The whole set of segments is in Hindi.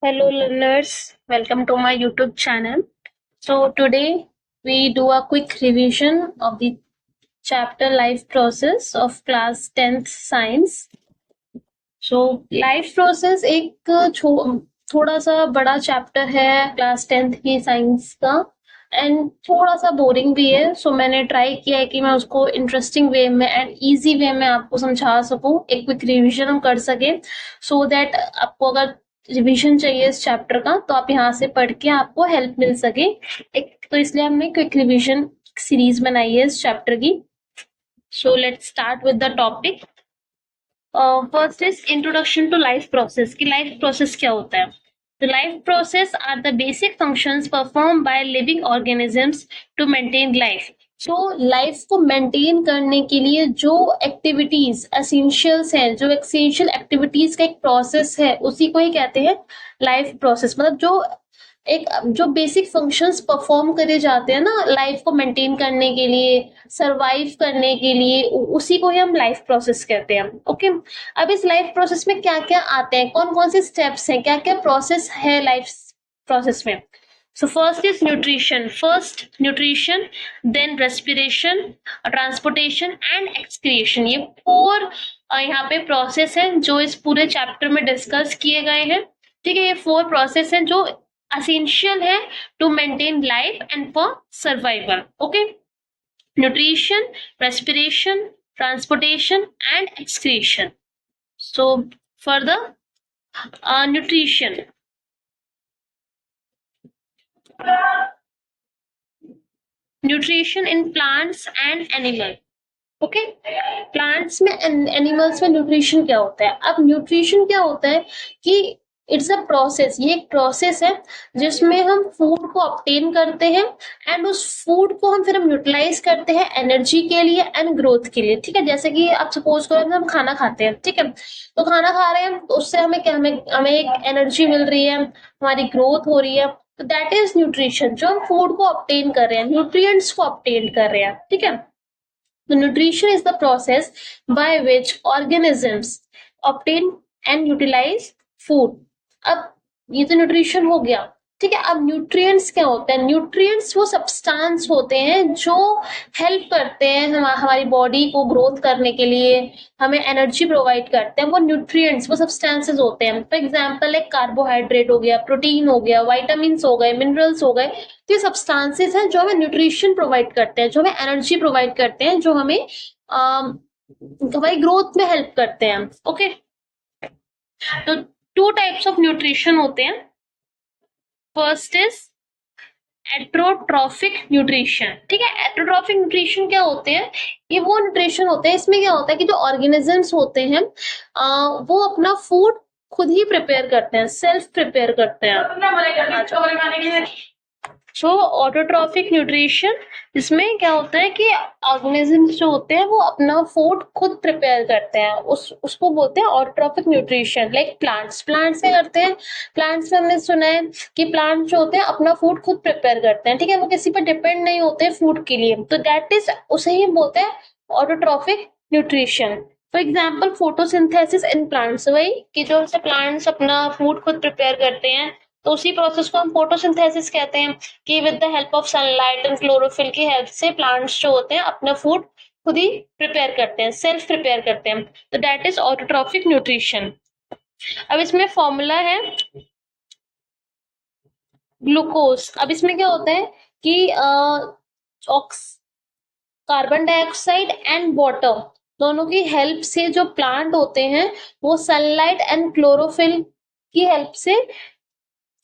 Hello learners, welcome to my YouTube channel. So today we do a quick revision of the chapter life process of class 10th science. So life process एक थोड़ा सा बड़ा चैप्टर है क्लास 10th की साइंस का एंड थोड़ा सा बोरिंग भी है सो मैंने ट्राई किया है कि मैं उसको इंटरेस्टिंग वे में एंड इजी वे में आपको समझा सकूं, एक क्विक रिवीजन हम कर सके सो दैट आपको अगर रिवीजन चाहिए इस चैप्टर का तो आप यहाँ से पढ़ के आपको हेल्प मिल सके। एक तो इसलिए हमने क्विक रिवीजन सीरीज बनाई है इस चैप्टर की। So let's start with the topic. First is introduction to life process कि लाइफ प्रोसेस क्या होता है। The life process are the basic functions performed by living organisms to maintain life. So life को मेंटेन करने के लिए जो एक्टिविटीज एसेंशियल्स हैं, जो एसेंशियल एक्टिविटीज का एक प्रोसेस है, उसी को ही कहते हैं लाइफ प्रोसेस। मतलब जो बेसिक फंक्शंस परफॉर्म करे जाते हैं ना लाइफ को मेंटेन करने के लिए, सरवाइव करने के लिए, उसी को ही हम लाइफ प्रोसेस कहते हैं। ओके, अब इस लाइफ प्रोसेस में क्या क्या आते हैं, कौन कौन से स्टेप्स हैं, क्या क्या प्रोसेस है लाइफ प्रोसेस में। So first is nutrition. First nutrition, then respiration, transportation and excretion. ये फोर यहाँ पे प्रोसेस है जो इस पूरे चैप्टर में डिस्कस किए गए हैं। ठीक है, ये फोर प्रोसेस हैं जो essential है to maintain life and for survival. Okay, nutrition, respiration, transportation and excretion. So further, nutrition. Nutrition in plants and animal. Okay, plants में एनिमल्स में न्यूट्रिशन क्या होता है। अब न्यूट्रिशन क्या होता है कि इट्स अ प्रोसेस, ये एक प्रोसेस है जिसमें हम फूड को ऑब्टेन करते हैं एंड उस फूड को हम यूटिलाइज करते हैं एनर्जी के लिए एंड ग्रोथ के लिए। ठीक है, जैसे कि आप सपोज करो हम खाना खाते हैं, ठीक है, तो खाना खा रहे हैं तो उससे हमें क्या, हमें एक एनर्जी मिल रही है, हमारी ग्रोथ हो रही है, तो दैट इज न्यूट्रिशन। जो हम फूड को ऑब्टेन कर रहे हैं, न्यूट्रिएंट्स को ऑब्टेन कर रहे हैं। ठीक है, तो nutrition is the process by which organisms obtain and utilize food. अब ये तो न्यूट्रिशन हो गया। ठीक है, अब न्यूट्रिएंट्स क्या होते हैं। न्यूट्रिएंट्स वो सब्सटेंस होते हैं जो हेल्प करते हैं हमारी बॉडी को ग्रोथ करने के लिए, हमें एनर्जी प्रोवाइड करते हैं। वो न्यूट्रिएंट्स, वो सब्सटेंसेस होते हैं। फॉर एग्जांपल एक कार्बोहाइड्रेट हो गया, प्रोटीन हो गया, विटामिन्स हो गए, मिनरल्स हो गए, तो ये सब्सटेंसेस हैं जो हमें न्यूट्रिशन प्रोवाइड करते हैं, जो हमें एनर्जी प्रोवाइड करते हैं, जो हमें हमारी ग्रोथ में हेल्प करते हैं। ओके, तो टू टाइप्स ऑफ न्यूट्रिशन होते हैं। First is autotrophic nutrition. ठीक है, एट्रोट्रॉफिक न्यूट्रिशन क्या होते हैं, ये वो न्यूट्रिशन होते हैं, इसमें क्या होता है कि जो ऑर्गेनिजम्स होते हैं वो अपना फूड खुद ही प्रिपेयर करते हैं, सेल्फ प्रिपेयर करते हैं। सो ऑटोट्रॉफिक न्यूट्रिशन, इसमें क्या होता है कि ऑर्गेनिजम्स जो होते हैं वो अपना फूड खुद प्रिपेयर करते हैं, उसको बोलते हैं ऑटोट्रॉफिक न्यूट्रिशन। लाइक प्लांट्स क्या करते हैं, प्लांट्स में हमने सुना है कि प्लांट जो होते हैं अपना फूड खुद प्रिपेयर करते हैं। ठीक है, वो किसी पर डिपेंड नहीं होते फूड के लिए, तो दैट इज, उसे ही बोलते हैं autotrophic nutrition. For example photosynthesis in plants, वही कि जो प्लांट्स अपना फूड खुद प्रिपेयर करते हैं, तो उसी प्रोसेस को हम फोटोसिंथेसिस कहते हैं कि with the help of sunlight and chlorophyll की हेल्प से प्लांट्स जो होते हैं अपना फूड खुद ही प्रिपेयर करते हैं, सेल्फ प्रिपेयर करते हैं, तो दैट इज ऑटोट्रॉफिक न्यूट्रिशन। अब इसमें फॉर्मूला है ग्लूकोज। अब इसमें क्या होता है कि कार्बन डाइऑक्साइड एंड वाटर दोनों की हेल्प से जो प्लांट होते हैं वो सनलाइट एंड क्लोरोफिल की हेल्प से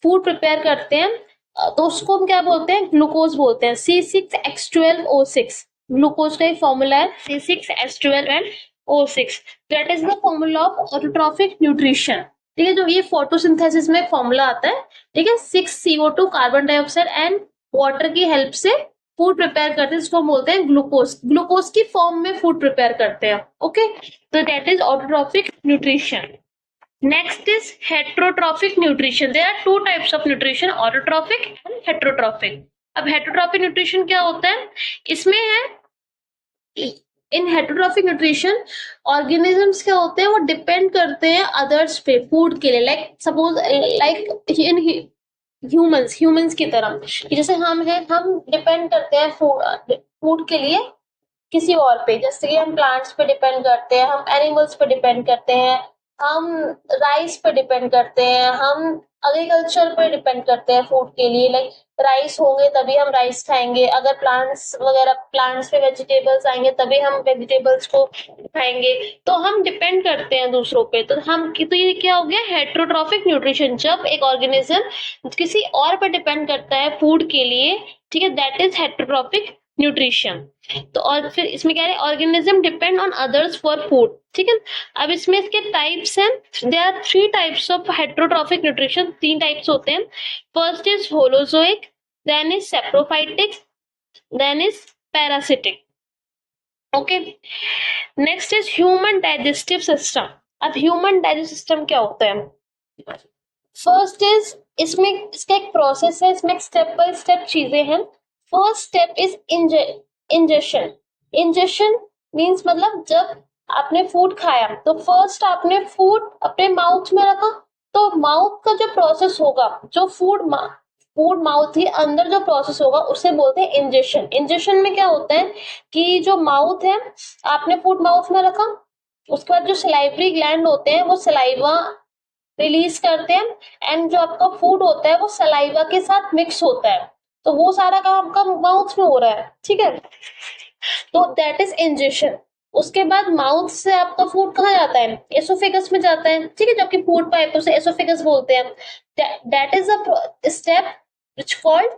फूड प्रिपेयर करते हैं, तो उसको हम क्या बोलते हैं, ग्लूकोज बोलते हैं। C6H12O6 ग्लूकोज का ही फॉर्मूला है, C6H12 and O6, that is the formula of autotrophic nutrition. ठीक है, जो ये फोटोसिंथेसिस में फॉर्मूला आता है, ठीक है, 6CO2 carbon dioxide and water की हेल्प से फूड प्रिपेयर करते हैं, इसको हम बोलते हैं ग्लूकोज। ग्लूकोज की फॉर्म में फूड प्रिपेयर करते हैं। ओके, तो that is autotrophic nutrition. Next is heterotrophic nutrition. There are two types of nutrition, autotrophic and heterotrophic. अब heterotrophic nutrition क्या होता है, इसमें है इन हेटरोट्रॉफिक न्यूट्रिशन ऑर्गेनिजम्स क्या होते हैं, वो डिपेंड करते हैं अदर्स पे फूड के लिए, like suppose like in humans की तरह, कि जैसे हम हैं, हम डिपेंड करते हैं फूड के लिए किसी और पे, जैसे कि हम प्लांट्स पे डिपेंड करते हैं, हम एनिमल्स पे डिपेंड करते हैं, हम राइस पे डिपेंड करते हैं, हम एग्रीकल्चर पे डिपेंड करते हैं फूड के लिए, लाइक राइस होंगे तभी हम राइस खाएंगे, अगर प्लांट्स पे वेजिटेबल्स आएंगे तभी हम वेजिटेबल्स को खाएंगे। तो हम डिपेंड करते हैं दूसरों पे, तो ये क्या हो गया, हेटरोट्रॉफिक न्यूट्रिशन, जब एक ऑर्गेनिज्म किसी और पे डिपेंड करता है फूड के लिए, ठीक है, दैट इज हेटरोट्रॉफिक न्यूट्रिशन। तो और फिर इसमें क्या है, organism depend on others for food, ठीक है। अब इसमें इसके टाइप्स हैं, there are 3 types of heterotrophic nutrition, 3 types होते हैं। First is holozoic, then is saprophytic, then is parasitic, okay. Next is human digestive system. अब ह्यूमन डाइजेस्टिव सिस्टम क्या होता है, फर्स्ट इज, इसमें इसका एक प्रोसेस है, इसमें स्टेप बाय स्टेप चीजें हैं। First step is ingestion. Ingestion means मतलब जब आपने फूड खाया तो फर्स्ट आपने फूड अपने माउथ में रखा, तो माउथ का जो प्रोसेस होगा, जो फूड माउथ के अंदर जो प्रोसेस होगा उसे बोलते हैं इंजेशन। इंजेशन में क्या होता है कि जो माउथ है, आपने फूड माउथ में रखा, उसके बाद जो सलाइवरी ग्लैंड होते हैं वो सलाइवा रिलीज करते हैं, एंड जो आपका फूड होता है वो सलाइवा के साथ मिक्स होता है, तो वो सारा काम आपका माउथ में हो रहा है, ठीक है। तो दैट इज इंजेशन। उसके बाद माउथ से आपका फूड कहाँ जाता है, एसोफेगस में जाता है, ठीक है, जबकि फूड पाइप उसे एसोफेगस बोलते हैं। That is a step which called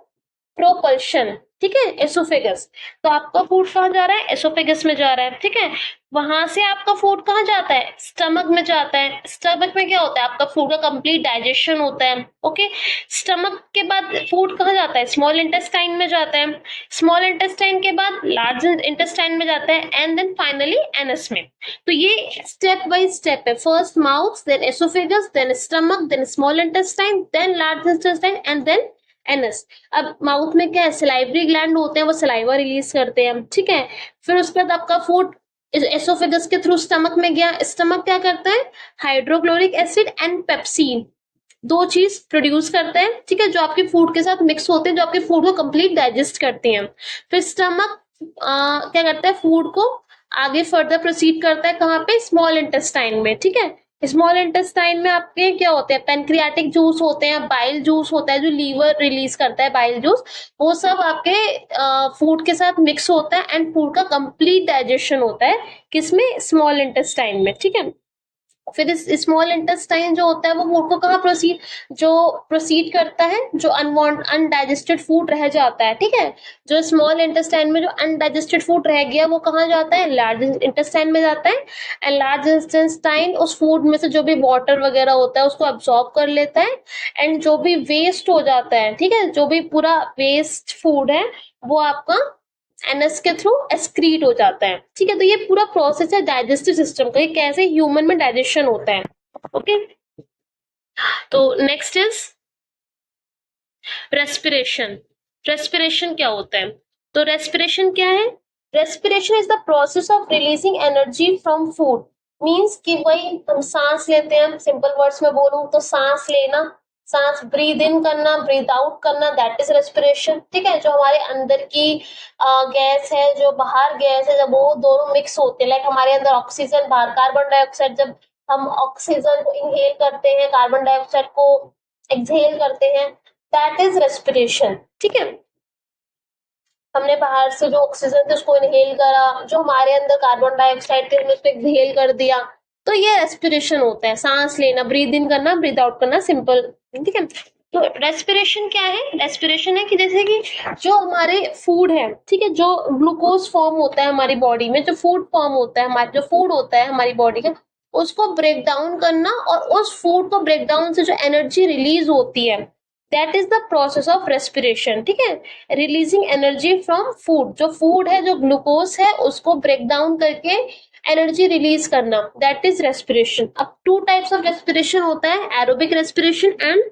propulsion, ठीक है, एसोफेगस। तो आपका फूड कहाँ जा रहा है, एसोफेगस में जा रहा है, ठीक है। वहां से आपका फूड कहाँ जाता है, स्टमक में जाता है। स्टमक में क्या होता है, आपका फूड का कंप्लीट डाइजेशन होता है, ओके। स्टमक के बाद फूड कहाँ जाता है, स्मॉल इंटेस्टाइन में जाता है। स्मॉल इंटेस्टाइन के बाद लार्ज इंटेस्टाइन में जाता है, एंड देन फाइनली एनस में। तो ये स्टेप बाय स्टेप है, first mouth, then oesophagus, then stomach, then small intestine, then large intestine, and then anus. अब माउथ में क्या है, सलाइवरी ग्लैंड होते हैं, वो सलाइवा रिलीज करते हैं, ठीक है। फिर उसके बाद आपका फूड एसोफेगस के थ्रू स्टमक में गया, स्टमक क्या करता है, हाइड्रोक्लोरिक एसिड एंड पेप्सिन, 2 चीज प्रोड्यूस करता है, ठीक है, जो आपके फूड के साथ मिक्स होते हैं, जो आपके फूड को कंप्लीट डाइजेस्ट करते हैं। फिर स्टमक क्या करता है, फूड को आगे फर्दर प्रोसीड करता है, कहाँ पे, स्मॉल इंटेस्टाइन में, ठीक है। स्मॉल इंटेस्टाइन में आपके क्या होते हैं, पेनक्रियाटिक जूस होते हैं, बाइल जूस होता है, जो लीवर रिलीज करता है बाइल जूस, वो सब आपके फूड के साथ मिक्स होता है, एंड फूड का कंप्लीट डाइजेशन होता है किसमें, स्मॉल इंटेस्टाइन में, ठीक है। फिर इस स्मॉल इंटेस्टाइन जो होता है वो फूड को कहाँ प्रोसीड करता है, जो अनडाइजेस्टेड फूड रह जाता है, ठीक है। जो स्मॉल इंटेस्टाइन में जो अनडाइजेस्टेड फूड रह गया वो कहाँ जाता है, लार्ज इंटेस्टाइन में जाता है, एंड लार्ज इंटेस्टाइन उस फूड में से जो भी वाटर वगैरह होता है उसको अब्सॉर्ब कर लेता है, एंड जो भी वेस्ट हो जाता है, ठीक है, जो भी पूरा वेस्ट फूड है वो आपका एनएस के थ्रू एक्सक्रीट हो जाता है, ठीक है। तो ये पूरा प्रोसेस है डाइजेस्टिव सिस्टम का, ये कैसे ह्यूमन में डाइजेशन होता है, ओके। तो नेक्स्ट इज रेस्पिरेशन। रेस्पिरेशन क्या होता है, तो रेस्पिरेशन क्या है, respiration is the process of releasing energy from food. Means कि वही हम सांस लेते हैं, सिंपल वर्ड्स में बोलूं तो सांस लेना, सांस ब्रीद इन करना, ब्रीद आउट करना, दैट इज रेस्पिरेशन, ठीक है। जो हमारे अंदर की गैस है, जो बाहर गैस है, जब वो दोनों मिक्स होते हैं, लाइक हमारे अंदर ऑक्सीजन, बाहर कार्बन डाइऑक्साइड, जब हम ऑक्सीजन को इनहेल करते हैं, कार्बन डाइऑक्साइड को एक्सहेल करते हैं, दैट इज रेस्पिरेशन, ठीक है। हमने बाहर से जो ऑक्सीजन थे उसको इनहेल करा, जो हमारे अंदर कार्बन डाइऑक्साइड थे हमने उसको एक्सहेल कर दिया, तो ये रेस्पिरेशन होता है, सांस लेना, ब्रीद इन करना, ब्रीद आउट करना, सिंपल, ठीक है। तो रेस्पिरेशन क्या है, रेस्पिरेशन है कि जैसे कि जो हमारे फूड है, ठीक है, जो ग्लूकोज फॉर्म होता है हमारी बॉडी में, जो फूड फॉर्म होता है, हमारा जो फूड होता है हमारी बॉडी का, उसको ब्रेक डाउन करना, और उस फूड को ब्रेक डाउन से जो एनर्जी रिलीज होती है, that is the process of respiration, ठीक है। रिलीजिंग एनर्जी फ्रॉम फूड, जो फूड है, जो ग्लूकोज है, उसको ब्रेक डाउन करके एनर्जी रिलीज करना, दैट इज रेस्पिरेशन। अब टू टाइप्स ऑफ रेस्पिरेशन होता है, aerobic respiration and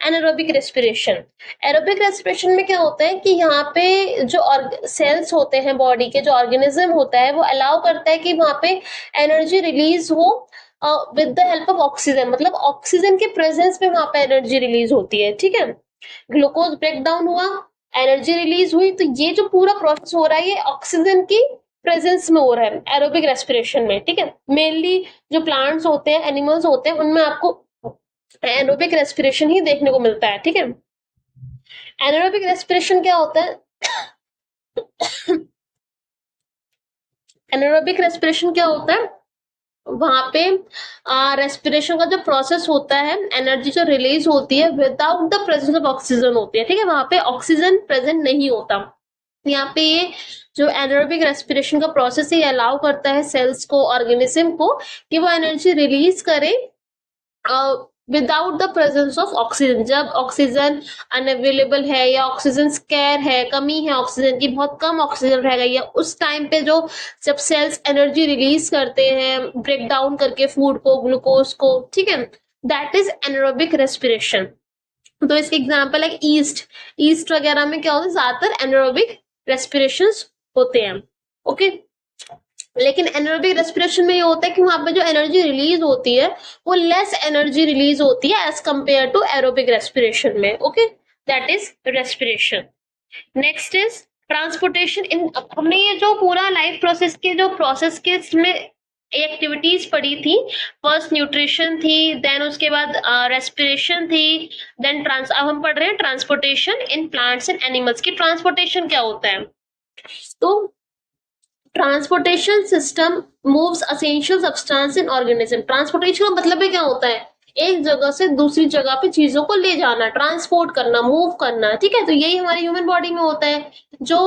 anaerobic respiration. Aerobic respiration में क्या होता है कि यहाँ पे जो सेल्स होते हैं बॉडी के, जो ऑर्गेनिज्म होता है, वो अलाउ करता है कि वहां पे एनर्जी रिलीज हो with the help of oxygen, मतलब ऑक्सीजन के प्रेजेंस में वहां पे एनर्जी रिलीज होती है, ठीक है। ग्लूकोज ब्रेक डाउन हुआ, एनर्जी रिलीज हुई, तो ये जो पूरा प्रोसेस हो रहा है ये ऑक्सीजन की प्रेजेंस में हो रहा है एरोबिक रेस्पिरेशन में, ठीक है। मेनली जो प्लांट्स होते हैं, एनिमल्स होते हैं, उनमें आपको एरोबिक रेस्पिरेशन ही देखने को मिलता है, ठीक है। एनारोबिक रेस्पिरेशन क्या होता है? एनारोबिक रेस्पिरेशन क्या होता है? वहां पे रेस्पिरेशन का जो प्रोसेस होता है, एनर्जी जो रिलीज होती है without the presence of oxygen होती है, ठीक है। वहां पे ऑक्सीजन प्रेजेंट नहीं होता। यहाँ पे ये जो एनारोबिक रेस्पिरेशन का प्रोसेस है, अलाउ करता है सेल्स को, ऑर्गेनिज्म को, कि वो एनर्जी रिलीज करे without the presence of oxygen. जब ऑक्सीजन अनअवेलेबल है या ऑक्सीजन स्केर है, कमी है ऑक्सीजन की, बहुत कम ऑक्सीजन रह गई है, उस टाइम पे जो जब सेल्स एनर्जी रिलीज करते हैं ब्रेक डाउन करके फूड को, ग्लूकोज को, ठीक है, दैट इज एनारोबिक रेस्पिरेशन। तो इसके एग्जाम्पल है ईस्ट। ईस्ट वगैरह में क्या होता है, ज्यादातर एनारोबिक रेस्पिरेशन होते हैं, ओके। लेकिन एनारोबिक रेस्पिरेशन में ये होता है कि वहां पे जो एनर्जी रिलीज होती है वो लेस एनर्जी रिलीज होती है as compare to aerobic respiration में, okay. That is respiration. Next is transportation. इन हमने ये जो पूरा लाइफ प्रोसेस के जो प्रोसेस के इसमें एक्टिविटीज पढ़ी थी, फर्स्ट न्यूट्रिशन थी, देन उसके बाद रेस्पिरेशन थी, देन अब हम पढ़ रहे हैं transportation in plants and animals की। ट्रांसपोर्टेशन क्या होता है? तो transportation system moves essential substance in organism. Transportation का मतलब क्या होता है? एक जगह से दूसरी जगह पे चीजों को ले जाना, ट्रांसपोर्ट करना, मूव करना, ठीक है। तो यही हमारी ह्यूमन बॉडी में होता है। जो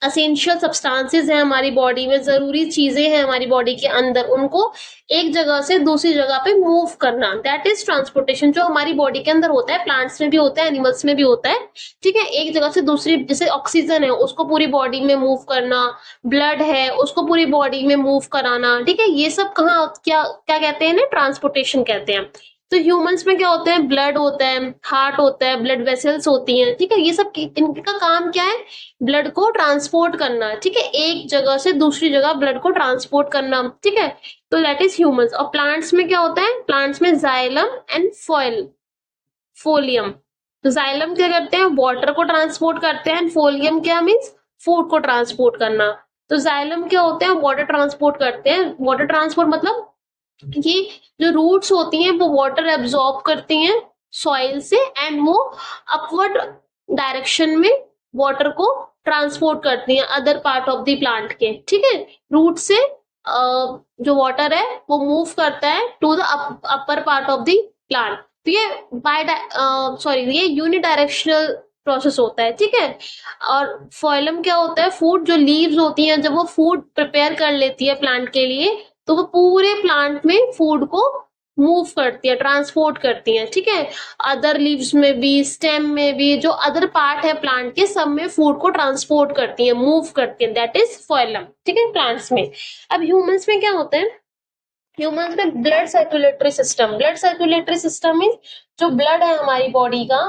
असेंशियल सब्सटेंसेस हैं हमारी बॉडी में, जरूरी चीजें हैं हमारी बॉडी के अंदर, उनको एक जगह से दूसरी जगह पे मूव करना, दैट इज ट्रांसपोर्टेशन, जो हमारी बॉडी के अंदर होता है। प्लांट्स में भी होता है, एनिमल्स में भी होता है, ठीक है। एक जगह से दूसरी, जैसे ऑक्सीजन है उसको पूरी बॉडी में मूव करना, ब्लड है उसको पूरी बॉडी में मूव कराना, ठीक है। ये सब कहाँ, क्या क्या कहते हैं, ट्रांसपोर्टेशन कहते हैं। तो ह्यूमंस में क्या होता है? ब्लड होता है, हार्ट होता है, ब्लड वेसल्स होती हैं, ठीक है। ये सब इनका काम क्या है? ब्लड को ट्रांसपोर्ट करना, ठीक है, एक जगह से दूसरी जगह ब्लड को ट्रांसपोर्ट करना, ठीक है। तो दैट इज ह्यूमंस। और प्लांट्स में क्या होता है? प्लांट्स में जाइलम एंड फोलियम। तो जाइलम क्या करते हैं? वाटर को ट्रांसपोर्ट करते हैं। फोलियम क्या मीन्स? फूड को ट्रांसपोर्ट करना। तो जाइलम क्या होते हैं? वाटर ट्रांसपोर्ट करते हैं। वाटर ट्रांसपोर्ट मतलब कि जो रूट्स होती हैं वो वाटर एब्जॉर्ब करती हैं सॉइल से, एंड वो अपवर्ड डायरेक्शन में वाटर को ट्रांसपोर्ट करती हैं other part of the plant के, ठीक है। रूट से जो वाटर है वो मूव करता है to the upper part of the plant. तो ये यूनिडायरेक्शनल प्रोसेस होता है, ठीक है। और फोइलम क्या होता है? फूड, जो लीव्स होती हैं, जब वो फूड प्रिपेयर कर लेती है प्लांट के लिए, तो वो पूरे प्लांट में फूड को मूव करती है, ट्रांसपोर्ट करती है, ठीक है। अदर लीव्स में भी, स्टेम में भी, जो अदर पार्ट है प्लांट के, सब में फूड को ट्रांसपोर्ट करती है, मूव करती है, दैट इज फोइलम, ठीक है, प्लांट्स में। अब ह्यूमंस में क्या होता है? ह्यूमंस में blood circulatory system. Blood circulatory system mean जो ब्लड है हमारी बॉडी का,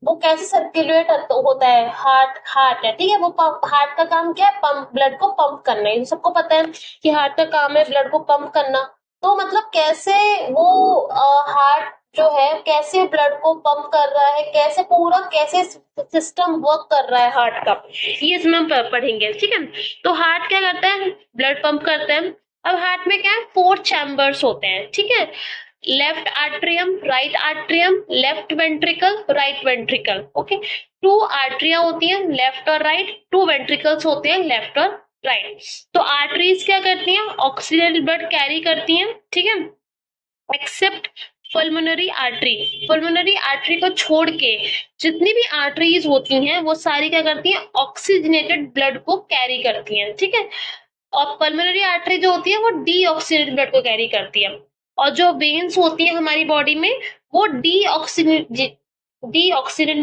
वो कैसे सर्कुलेट होता है? हार्ट है, ठीक है। वो हार्ट का काम क्या है? पंप, ब्लड को पंप करना है। सबको पता है कि हार्ट का काम है ब्लड को पंप करना। तो मतलब कैसे वो हार्ट जो है कैसे ब्लड को पंप कर रहा है, कैसे सिस्टम वर्क कर रहा है हार्ट का, ये इसमें हम पढ़ेंगे, ठीक है। तो हार्ट क्या करता है? ब्लड पंप करता है। अब हार्ट में क्या है? 4 चैम्बर्स होते हैं, ठीक है। Left atrium, right atrium, left ventricle, right ventricle, okay. 2 आर्टरियां होती हैं, लेफ्ट और राइट, 2 वेंट्रिकल्स होते हैं, लेफ्ट और राइट। तो आर्टरीज क्या करती हैं? ऑक्सीजन ब्लड कैरी करती हैं, ठीक है, accept pulmonary artery. Pulmonary artery को छोड़ के जितनी भी आर्टरीज होती हैं वो सारी क्या करती हैं? ऑक्सीजनेटेड ब्लड को कैरी करती हैं, ठीक है। और पल्मोनरी आर्टरी जो होती है वो डीऑक्सीजनेटेड ब्लड को कैरी करती है। और जो वेन्स होती है हमारी बॉडी में, वो डीऑक्सीजनेटेड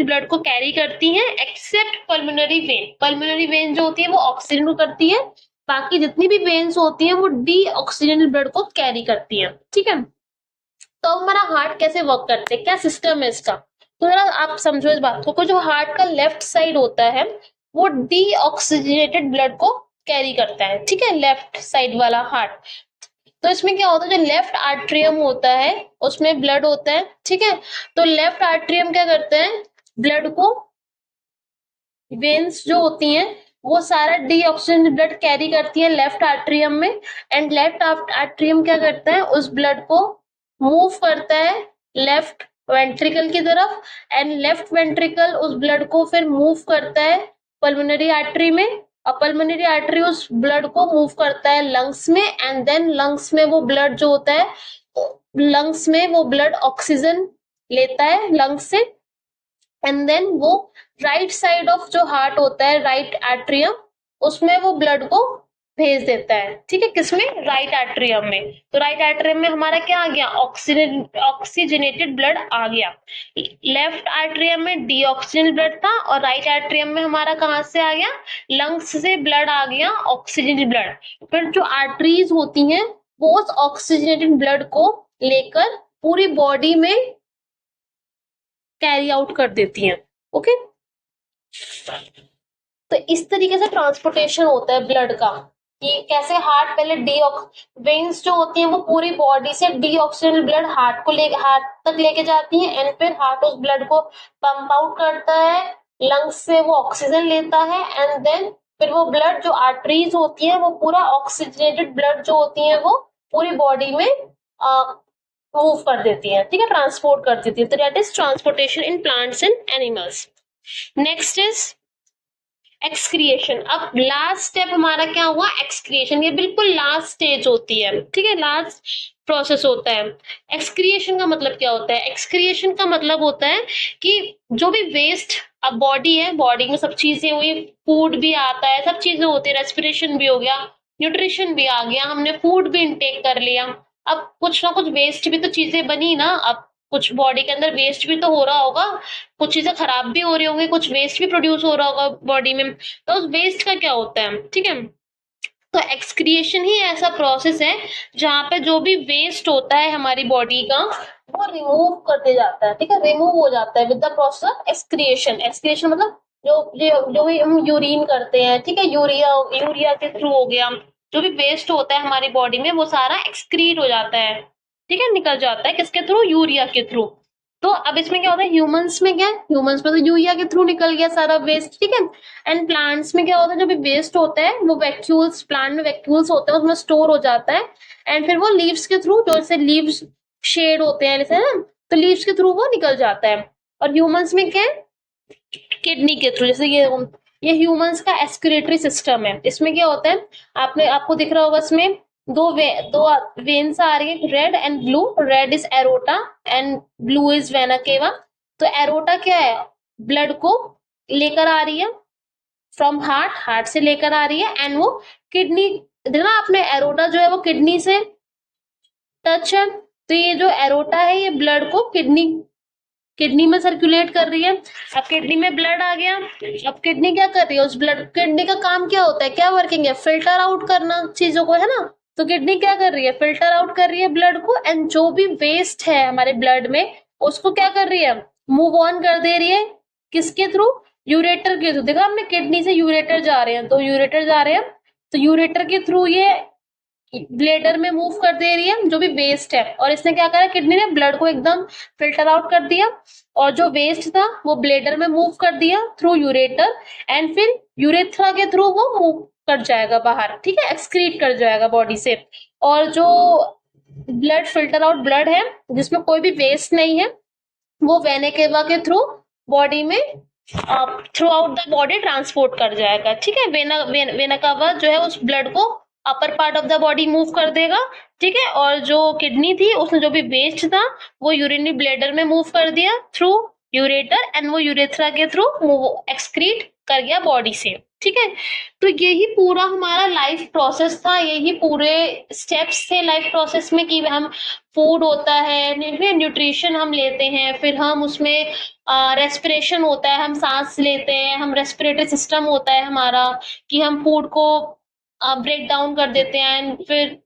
ब्लड को कैरी करती हैं, accept pulmonary vein. Pulmonary vein जो होती है वो ऑक्सीजन को करती है, बाकी जितनी भी वेन्स होती हैं वो डीऑक्सीजनेटेड ब्लड को कैरी करती हैं, ठीक है। तो हमारा हार्ट कैसे वर्क करते हैं, क्या सिस्टम है इसका, तो जरा आप समझो इस बात को। जो हार्ट का लेफ्ट साइड होता है वो डीऑक्सीजनेटेड ब्लड को कैरी करता है, ठीक है, लेफ्ट साइड वाला हार्ट। तो इसमें क्या होता है, जो लेफ्ट आर्ट्रियम होता है उसमें ब्लड होता है, ठीक है। तो लेफ्ट आर्ट्रियम क्या करते हैं, ब्लड को, वेन्स जो होती हैं वो सारा डीऑक्सीजन ब्लड कैरी करती है लेफ्ट आर्ट्रियम में, एंड लेफ्ट आर्ट्रियम क्या करता है, उस ब्लड को मूव करता है लेफ्ट वेंट्रिकल की तरफ, एंड लेफ्ट वेंट्रिकल उस ब्लड को फिर मूव करता है पल्मोनरी आर्टरी में, और पल्मोनरी आर्टरी उस ब्लड को मूव करता है लंग्स में, एंड देन लंग्स में वो ब्लड जो होता है, लंग्स में वो ब्लड ऑक्सीजन लेता है लंग्स से, एंड देन वो राइट साइड ऑफ जो हार्ट होता है, राइट एट्रियम, उसमें वो ब्लड को भेज देता है, ठीक है, किसमें, राइट एट्रियम में। तो राइट एट्रियम में हमारा क्या आ गया, ऑक्सीजनेटेड ब्लड आ गया। लेफ्ट एट्रियम में डीऑक्सीजन ब्लड था, और राइट एट्रियम में हमारा कहाँ से आ गया, लंग्स से ब्लड आ गया, ऑक्सीजनेटेड ब्लड। फिर जो आर्टरीज होती हैं वो उस ऑक्सीजनेटेड ब्लड को लेकर पूरी बॉडी में कैरी आउट कर देती हैं, ओके। तो इस तरीके से ट्रांसपोर्टेशन होता है ब्लड का, कि कैसे हार्ट पहले वेन्स जो होती हैं वो पूरी बॉडी से डीऑक्सीजन ब्लड हार्ट तक लेके जाती है, एंड फिर हार्ट उस ब्लड को पंप आउट करता है, लंग्स से वो ऑक्सीजन लेता है, एंड देन फिर वो ब्लड जो आर्टरीज होती है वो पूरा ऑक्सीजनेटेड ब्लड जो होती है वो पूरी बॉडी में मूव कर देती है, ठीक है, ट्रांसपोर्ट कर देती है। तो that is transportation in plants and animals. Next is excretion. अब लास्ट स्टेप हमारा क्या हुआ, एक्सक्रिएशन। ये बिल्कुल लास्ट स्टेज होती है, ठीक है, लास्ट प्रोसेस होता है। एक्सक्रिएशन का मतलब क्या होता है, एक्सक्रिएशन का मतलब होता है कि जो भी वेस्ट, अब बॉडी है, बॉडी में सब चीजें हुई, फूड भी आता है, सब चीजें होती है, रेस्पिरेशन भी हो गया, न्यूट्रिशन भी आ गया, हमने फूड भी इंटेक कर लिया, अब कुछ ना कुछ वेस्ट भी तो चीजें बनी ना, अब कुछ बॉडी के अंदर वेस्ट भी तो हो रहा होगा, कुछ चीजें खराब भी हो रही होंगी, कुछ वेस्ट भी प्रोड्यूस हो रहा होगा बॉडी में। तो उस वेस्ट का क्या होता है, ठीक है। तो एक्सक्रिएशन ही ऐसा प्रोसेस है जहां पे जो भी वेस्ट होता है हमारी बॉडी का वो रिमूव करते जाता है, ठीक है, रिमूव हो जाता है with the process of excretion. Excretion मतलब जो भी हम यूरिन करते हैं, ठीक है, यूरिया के थ्रू हो गया, जो भी वेस्ट होता है हमारी बॉडी में वो सारा एक्सक्रीट हो जाता है, ठीक है, निकल जाता है, किसके थ्रू, यूरिया के थ्रू। तो अब इसमें क्या होता है, ह्यूमंस में क्या है, ह्यूमंस में तो यूरिया के थ्रू निकल गया सारा वेस्ट, ठीक है। एंड प्लांट्स में क्या होता है, जो भी वेस्ट होता है वो वैक्यूल्स, प्लांट में वैक्यूल्स होते हैं उसमें स्टोर हो जाता है, एंड फिर वो लीव्स के थ्रू, जो जैसे लीव्स शेड होते हैं जैसे ना, तो लीव्स के थ्रू वो निकल जाता है। और ह्यूमंस में क्या है, किडनी के थ्रू, जैसे ये ह्यूमंस का एस्क्यूलेटरी सिस्टम है। इसमें क्या होता है, आपको दिख रहा होगा, इसमें दो वेन्स आ रही है, red and blue. Red is aorta and blue is vena cava. तो एरोटा क्या है, ब्लड को लेकर आ रही है फ्रॉम हार्ट, हार्ट से लेकर आ रही है, एंड वो किडनी, देखना आपने, एरोटा जो है वो किडनी से टच है, तो ये जो एरोटा है ये ब्लड को किडनी में सर्कुलेट कर रही है। अब किडनी में ब्लड आ गया, अब किडनी क्या कर रही है, उस ब्लड, किडनी का काम क्या होता है, क्या वर्किंग है, फिल्टर आउट करना चीजों को, है ना। तो किडनी क्या कर रही है, फिल्टर आउट कर रही है ब्लड को, एंड जो भी वेस्ट है हमारे ब्लड में उसको क्या कर रही है, मूव ऑन कर दे रही है, किसके थ्रू, यूरेटर के थ्रू। देखा हमने, किडनी से यूरेटर जा रहे हैं, तो यूरेटर जा रहे हैं, तो यूरेटर के थ्रू ये ब्लेडर में मूव कर दे रही है जो भी वेस्ट है। और इसने क्या करा, किडनी ने ब्लड को एकदम फिल्टर आउट कर दिया, और जो वेस्ट था वो ब्लेडर में मूव कर दिया थ्रू यूरेटर, एंड फिर यूरेथ्रा के थ्रू वो मूव कर जाएगा बाहर, ठीक है, एक्सक्रीट कर जाएगा बॉडी से। और जो ब्लड फिल्टर आउट ब्लड है जिसमें कोई भी वेस्ट नहीं है, वो वेना केवा के थ्रू बॉडी में through out the body transport कर जाएगा, ठीक है। वेना केवा जो है उस ब्लड को अपर part of the body move कर देगा, ठीक है। और जो किडनी थी उसने जो भी वेस्ट था वो यूरिनरी ब्लैडर में मूव कर दिया थ्रू यूरेटर, एंड वो यूरेथ्रा के थ्रू एक्सक्रीट कर गया बॉडी से, ठीक है। तो यही पूरा हमारा लाइफ प्रोसेस था, यही पूरे स्टेप्स थे लाइफ प्रोसेस में, कि हम फूड होता है, न्यूट्रिशन हम लेते हैं, फिर हम उसमें रेस्पिरेशन होता है, हम सांस लेते हैं, हम रेस्पिरेटरी सिस्टम होता है हमारा, कि हम फूड को ब्रेक डाउन कर देते हैं, फिर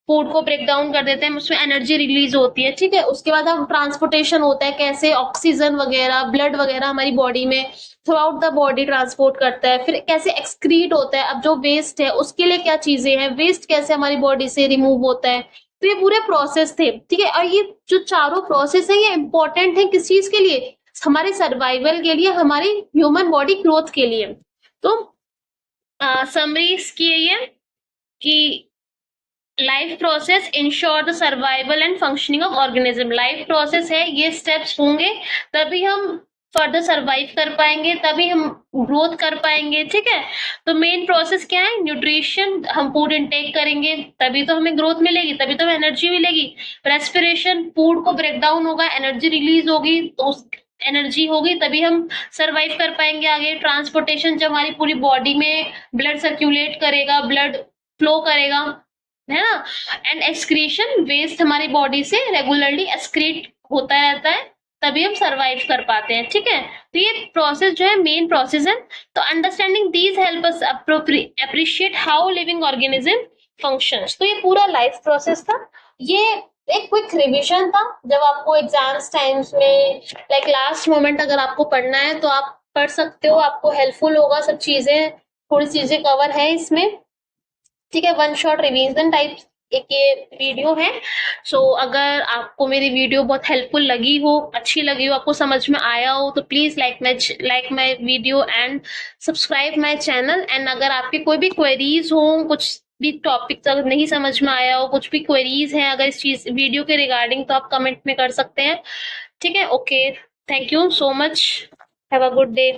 फूड को ब्रेक डाउन कर देते हैं, उसमें एनर्जी रिलीज होती है, ठीक है। उसके बाद हम ट्रांसपोर्टेशन होता है, कैसे ऑक्सीजन वगैरह, ब्लड वगैरह हमारी बॉडी में through out the body transport करता है। फिर कैसे एक्सक्रीट होता है, अब जो वेस्ट है उसके लिए क्या चीजें हैं, वेस्ट कैसे हमारी बॉडी से रिमूव होता है। तो ये पूरे प्रोसेस थे, ठीक है। और ये जो चारों प्रोसेस है ये इंपॉर्टेंट है किस चीज के लिए, हमारे सर्वाइवल के लिए, हमारी ह्यूमन बॉडी ग्रोथ के लिए। तो समरी इसकी यही है कि life process ensure the survival and functioning of organism. Life process है, ये स्टेप्स होंगे तभी हम फर्दर सर्वाइव कर पाएंगे, तभी हम ग्रोथ कर पाएंगे, ठीक है। तो मेन प्रोसेस क्या है, न्यूट्रिशन, हम फूड इनटेक करेंगे तभी तो हमें ग्रोथ मिलेगी, तभी तो हमें एनर्जी मिलेगी। रेस्पिरेशन, फूड को ब्रेक डाउन होगा, एनर्जी रिलीज होगी, तो उस एनर्जी होगी तभी हम सर्वाइव कर पाएंगे आगे। ट्रांसपोर्टेशन, जब हमारी पूरी बॉडी में ब्लड सर्क्यूलेट करेगा, ब्लड फ्लो करेगा, है ना। एंड एक्सक्रीशन, वेस्ट हमारी बॉडी से रेगुलरली एक्सक्रीट होता रहता है, तभी हम सरवाइव कर पाते हैं, ठीक है। तो ये प्रोसेस जो है मेन प्रोसेस है। तो understanding these help us appreciate how living organism functions. तो ये पूरा लाइफ प्रोसेस था। ये एक क्विक रिवीजन था, जब आपको एग्जाम्स टाइम्स में लाइक लास्ट मोमेंट अगर आपको पढ़ना है तो आप पढ़ सकते हो, आपको हेल्पफुल होगा, सब चीजें थोड़ी चीजें कवर है इसमें, ठीक है। वन शॉट रिवीजन टाइप एक ये वीडियो है। सो अगर आपको मेरी वीडियो बहुत हेल्पफुल लगी हो, अच्छी लगी हो, आपको समझ में आया हो, तो please like my video and subscribe my channel. And अगर आपके कोई भी क्वेरीज हो, कुछ भी टॉपिक अगर नहीं समझ में आया हो, कुछ भी क्वेरीज हैं अगर इस चीज वीडियो के रिगार्डिंग, तो आप कमेंट में कर सकते हैं, ठीक है। Okay, thank you so much, have a good day.